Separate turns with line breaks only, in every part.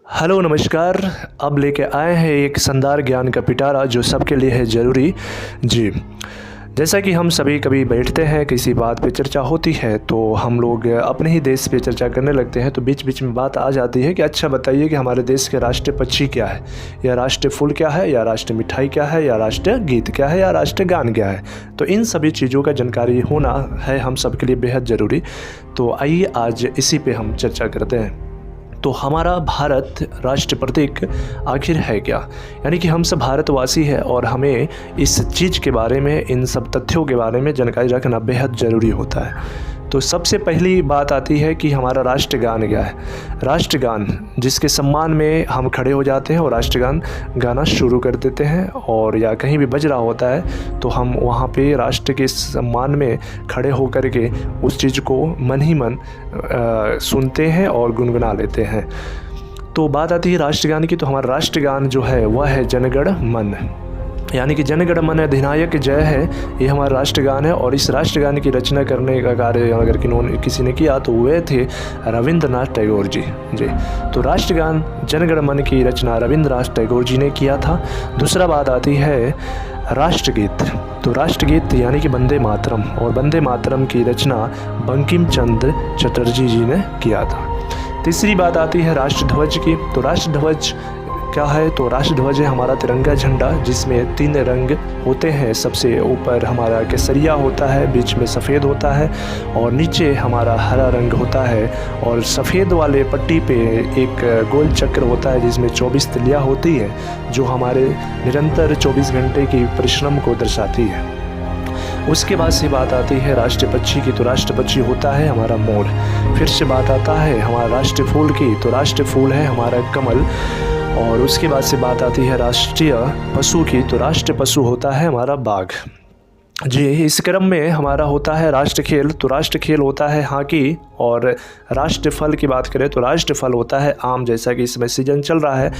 Hello नमस्कार। अब लेके आए हैं एक शानदार ज्ञान का पिटारा जो सबके लिए है ज़रूरी। जी, जैसा कि हम सभी कभी बैठते हैं, किसी बात पे चर्चा होती है तो हम लोग अपने ही देश पे चर्चा करने लगते हैं, तो बीच बीच में बात आ जाती है कि अच्छा बताइए कि हमारे देश के राष्ट्रीय पक्षी क्या है, या राष्ट्रीय फूल क्या है, या राष्ट्रीय मिठाई क्या है, या राष्ट्रीय गीत क्या है, या राष्ट्रीय गान क्या है। तो इन सभी चीज़ों का जानकारी होना है हम सब के लिए बेहद ज़रूरी। तो आइए आज इसी पे हम चर्चा करते हैं। तो हमारा भारत राष्ट्रीय प्रतीक आखिर है क्या, यानी कि हम सब भारतवासी हैं और हमें इस चीज़ के बारे में, इन सब तथ्यों के बारे में जानकारी रखना बेहद ज़रूरी होता है। तो सबसे पहली बात आती है कि हमारा राष्ट्रगान क्या है। राष्ट्रगान जिसके सम्मान में हम खड़े हो जाते हैं और राष्ट्रगान गाना शुरू कर देते हैं, और या कहीं भी बज रहा होता है तो हम वहाँ पे राष्ट्र के सम्मान में खड़े होकर के उस चीज़ को मन ही मन सुनते हैं और गुनगुना लेते हैं। तो बात आती है राष्ट्रगान की, तो हमारा राष्ट्रगान जो है वह है जनगण मन, यानी कि जनगण मन अधिनायक जय है, ये हमारा राष्ट्रगान है। और इस राष्ट्रगान की रचना करने का कार्य अगर किसी ने किया तो वे थे रविंद्रनाथ टैगोर जी। तो राष्ट्रगान जनगण मन की रचना रविंद्रनाथ टैगोर जी ने किया था। दूसरा बात आती है राष्ट्रगीत। तो राष्ट्रगीत यानी कि वंदे मातरम, और वंदे मातरम की रचना बंकिम चंद्र चटर्जी जी ने किया था। तीसरी बात आती है राष्ट्रध्वज की। तो राष्ट्रध्वज क्या है, तो राष्ट्रध्वज है हमारा तिरंगा झंडा जिसमें 3 रंग होते हैं। सबसे ऊपर हमारा केसरिया होता है, बीच में सफ़ेद होता है और नीचे हमारा हरा रंग होता है, और सफ़ेद वाले पट्टी पे एक गोल चक्र होता है जिसमें 24 तिलियाँ होती है जो हमारे निरंतर 24 घंटे की परिश्रम को दर्शाती है। उसके बाद से बात आती है राष्ट्रीय पक्षी की। तो राष्ट्रीय पक्षी होता है हमारा मोर। फिर से बात आता है हमारा राष्ट्रीय फूल की। तो राष्ट्रीय फूल है हमारा कमल। और उसके बाद से बात आती है राष्ट्रीय पशु की। तो राष्ट्रीय पशु होता है हमारा बाघ। जी, इस क्रम में हमारा होता है राष्ट्र खेल। तो राष्ट्र खेल होता है हॉकी। और राष्ट्र फल की बात करें तो राष्ट्र फल होता है आम। जैसा कि इसमें सीजन चल रहा है,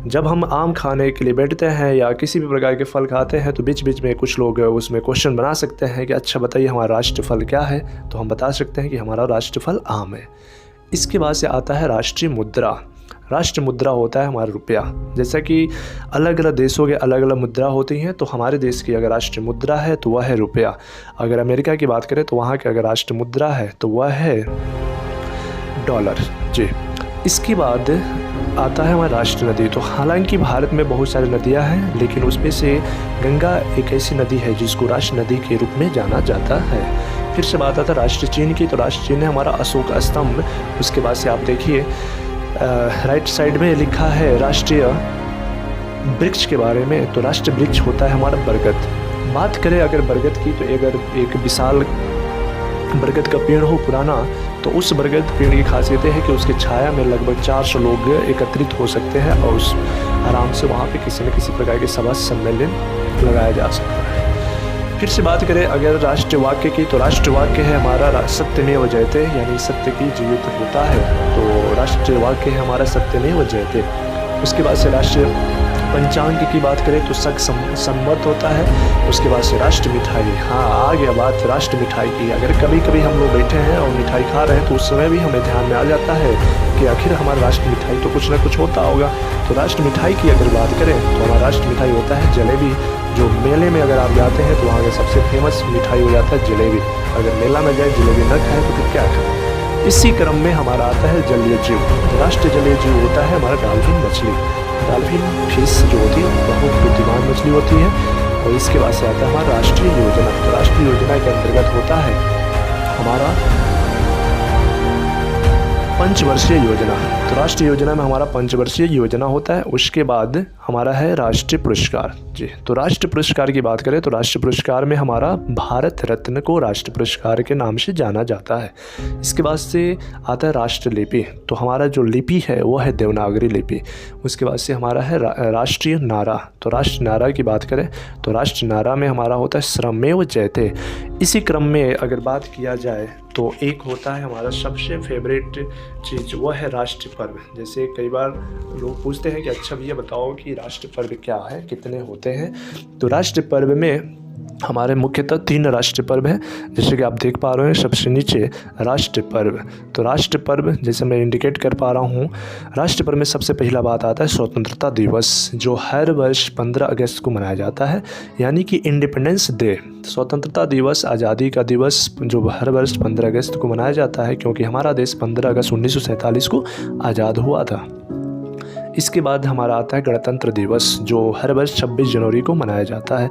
जब हम आम खाने के लिए बैठते हैं या किसी भी प्रकार के फल खाते हैं तो बीच बीच में कुछ लोग उसमें क्वेश्चन बना सकते हैं कि अच्छा बताइए हमारा राष्ट्र फल क्या है। तो हम बता सकते हैं कि हमारा राष्ट्र फल आम है। इसके बाद से आता है राष्ट्रीय मुद्रा। राष्ट्र मुद्रा होता है हमारा रुपया। जैसा कि अलग अलग देशों के अलग अलग मुद्रा होती हैं, तो हमारे देश की अगर राष्ट्रीय मुद्रा है तो वह है रुपया। अगर अमेरिका की बात करें तो वहाँ की अगर राष्ट्रीय मुद्रा है तो वह है डॉलर। जी, इसके बाद आता है हमारी राष्ट्रीय नदी। तो हालांकि भारत में बहुत सारी नदियाँ हैं, लेकिन उसमें से गंगा एक ऐसी नदी है जिसको राष्ट्रीय नदी के रूप में जाना जाता है। फिर से बात आता है राष्ट्रीय चिन्ह की। तो राष्ट्रीय चिन्ह है हमारा अशोक स्तंभ। उसके बाद से आप देखिए राइट साइड में लिखा है राष्ट्रीय वृक्ष के बारे में। तो राष्ट्रीय वृक्ष होता है हमारा बरगद। बात करें अगर बरगद की, तो अगर एक विशाल बरगद का पेड़ हो पुराना, तो उस बरगद पेड़ की खासियत है कि उसके छाया में लगभग 400 लोग एकत्रित हो सकते हैं और उस आराम से वहाँ पे किसी न किसी प्रकार के सभा सम्मेलन लगाया जा सकता है। फिर से बात करें अगर राष्ट्रीय वाक्य की, तो राष्ट्रीय वाक्य है हमारा सत्यमेव जयते, यानी सत्य की जीवित होता है। तो राष्ट्रीय वाक्य है हमारा सत्यमेव जयते। उसके बाद से राष्ट्रीय पंचांग की बात करें तो शक सम्मत होता है। उसके बाद से राष्ट्र मिठाई। हाँ, आ गया बात राष्ट्र मिठाई की। अगर कभी कभी हम लोग बैठे हैं और मिठाई खा रहे हैं तो उस समय भी हमें ध्यान में आ जाता है कि आखिर हमारा राष्ट्र मिठाई तो कुछ ना कुछ होता होगा। तो राष्ट्र मिठाई की अगर बात करें तो हमारा राष्ट्र मिठाई होता है जलेबी। जो मेले में अगर आप जाते हैं तो वहाँ का सबसे फेमस मिठाई हो जाता है जलेबी। अगर मेला में जाए जलेबी न खाए तो फिर क्या खाए। इसी क्रम में हमारा आता है जलीय जीव। राष्ट्रीय जलीय जीव होता है हमारा डॉल्फिन मछली। डॉल्फिन फिश जो होती है बहुत बुद्धिमान मछली होती है। और इसके बाद से आता है हमारा राष्ट्रीय योजना। तो राष्ट्रीय योजना के अंतर्गत होता है हमारा पंचवर्षीय योजना। तो राष्ट्रीय योजना में हमारा पंचवर्षीय योजना होता है। उसके बाद हमारा है राष्ट्रीय पुरस्कार। जी, तो राष्ट्रीय पुरस्कार की बात करें तो राष्ट्रीय पुरस्कार में हमारा भारत रत्न को राष्ट्रीय पुरस्कार के नाम से जाना जाता है। इसके बाद से आता है राष्ट्र लिपि। तो हमारा जो लिपि है वो है देवनागरी लिपि। उसके बाद से हमारा है राष्ट्रीय नारा। तो राष्ट्र नारा की बात करें तो राष्ट्र नारा में हमारा होता है श्रमेव जयते। इसी क्रम में अगर बात किया जाए तो एक होता है हमारा सबसे फेवरेट चीज़, वह है राष्ट्रीय पर्व। जैसे कई बार लोग पूछते हैं कि अच्छा भैया बताओ कि राष्ट्रीय पर्व क्या है, कितने होते हैं। तो राष्ट्रीय पर्व में हमारे मुख्यतः 3 राष्ट्रीय पर्व हैं, जैसे कि आप देख पा रहे हैं सबसे नीचे राष्ट्रीय पर्व। तो राष्ट्रीय पर्व जैसे मैं इंडिकेट कर पा रहा हूँ, राष्ट्रीय पर्व में सबसे पहला बात आता है स्वतंत्रता दिवस, जो हर वर्ष 15 अगस्त को मनाया जाता है, यानी कि इंडिपेंडेंस डे। स्वतंत्रता दिवस, आज़ादी का दिवस, जो हर वर्ष 15 अगस्त को मनाया जाता है, क्योंकि हमारा देश 15 अगस्त 1947 को आज़ाद हुआ था। इसके बाद हमारा आता है गणतंत्र दिवस, जो हर वर्ष 26 जनवरी को मनाया जाता है,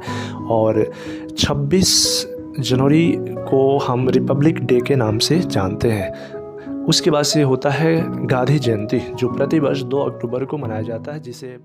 और 26 जनवरी को हम रिपब्लिक डे के नाम से जानते हैं। उसके बाद से होता है गांधी जयंती, जो प्रतिवर्ष 2 अक्टूबर को मनाया जाता है, जिसे